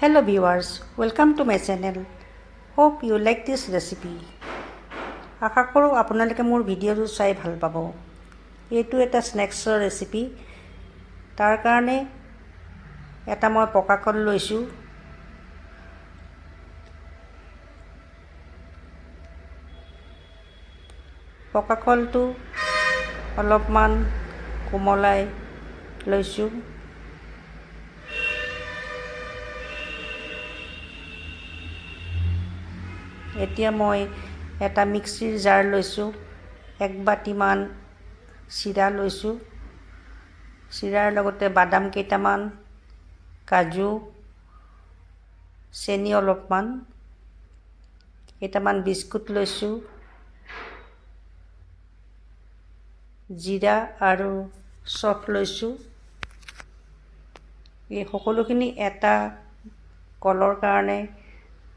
Hello viewers, welcome to my channel. Hope you like this recipe. আশা কৰোঁ আপোনালোকে মোৰ ভিডিঅ'টো চাই ভাল পাব। এইটো এটা স্নেক্সৰ ৰেচিপি। তাৰ কাৰণে এটা মই পকা কল লৈছোঁ। পকা কলটো অলপমান কোমলাই লৈছোঁ। এতিয়া মই এটা মিক্সিৰ জাৰ লৈছোঁ। 1 বাটিমান চিৰা লৈছোঁ। চিৰাৰ লগতে বাদাম কেইটামান, কাজু, চেনি অলপমান, কেইটামান বিস্কুট লৈছোঁ, জিৰা আৰু চফ লৈছোঁ। এই সকলোখিনি এটা কলৰ কাৰণে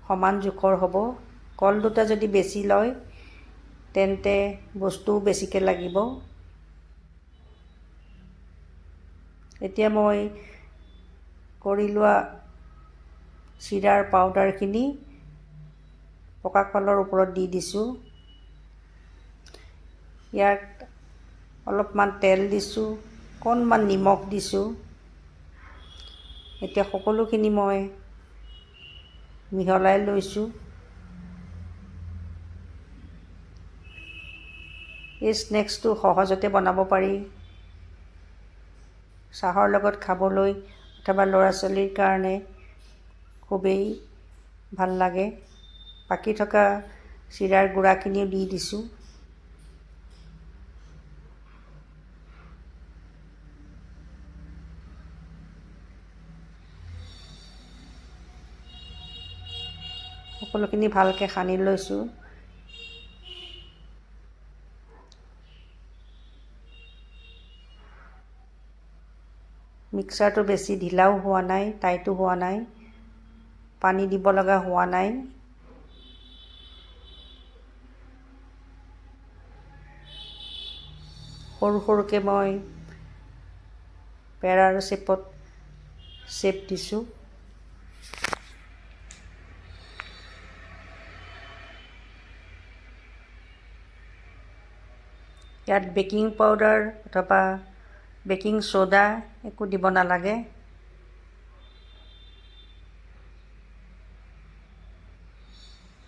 সমান জোখৰ হ'ব। কল দুটা যদি বেছি লয় তেন্তে বস্তুও বেছিকৈ লাগিব। এতিয়া মই কৰি লোৱা চিৰাৰ পাউডাৰখিনি পকা কলৰ ওপৰত দি দিছোঁ। ইয়াত অলপমান তেল দিছোঁ, অকণমান নিমখ দিছোঁ। এতিয়া সকলোখিনি মই মিহলাই লৈছোঁ। এই স্নেক্সটো সহজতে বনাব পাৰি। চাহৰ লগত খাবলৈ অথবা ল'ৰা ছোৱালীৰ কাৰণে খুবেই ভাল লাগে। বাকী থকা চিৰাৰ গুড়াখিনিও দি দিছোঁ। সকলোখিনি ভালকৈ সানি লৈছোঁ। মিক্সাৰটো বেছি ঢিলাও হোৱা নাই, টাইটো হোৱা নাই, পানী দিব লগা হোৱা নাই। সৰু সৰুকৈ মই পেৰাৰ শ্বেপত শ্বেপ দিছোঁ। ইয়াত বেকিং পাউডাৰ অথবা বেকিং সোডা একো দিব নালাগে।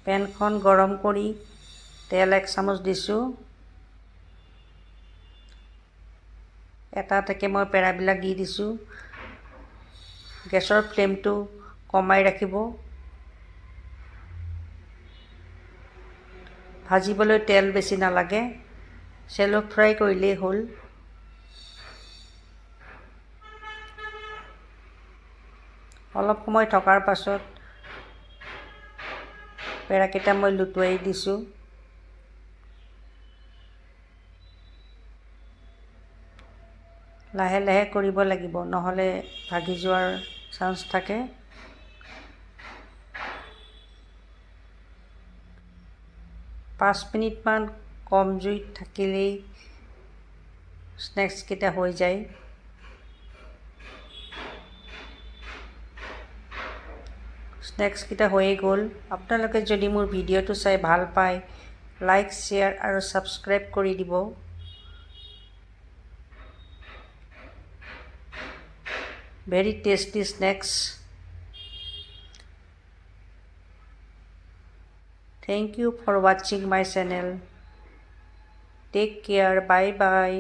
পেনখন গৰম কৰি তেল 1 চামুচ দিছোঁ। এটা এটাকৈ মই পেৰাবিলাক দি দিছোঁ। গেছৰ ফ্লেমটো কমাই ৰাখিব। ভাজিবলৈ তেল বেছি নালাগে, শ্বেলো ফ্ৰাই কৰিলেই হ'ল। অলপ সময় থকাৰ পাছত পেৰাকেইটা মই লুটুৱাই দিছোঁ। লাহে লাহে কৰিব লাগিব, নহ'লে ভাগি যোৱাৰ চান্স থাকে। পাঁচ মিনিটমান কম জুইত থাকিলেই স্নেক্সকেইটা হৈ যায়। স্নেক্সকেইটা হৈয়ে গ'ল। আপোনালোকে যদি মোৰ ভিডিঅ'টো চাই ভাল পায়, লাইক, শ্বেয়াৰ আৰু ছাবস্ক্ৰাইব কৰি দিব। Very tasty snacks. Thank you for watching my channel. Take care. Bye bye.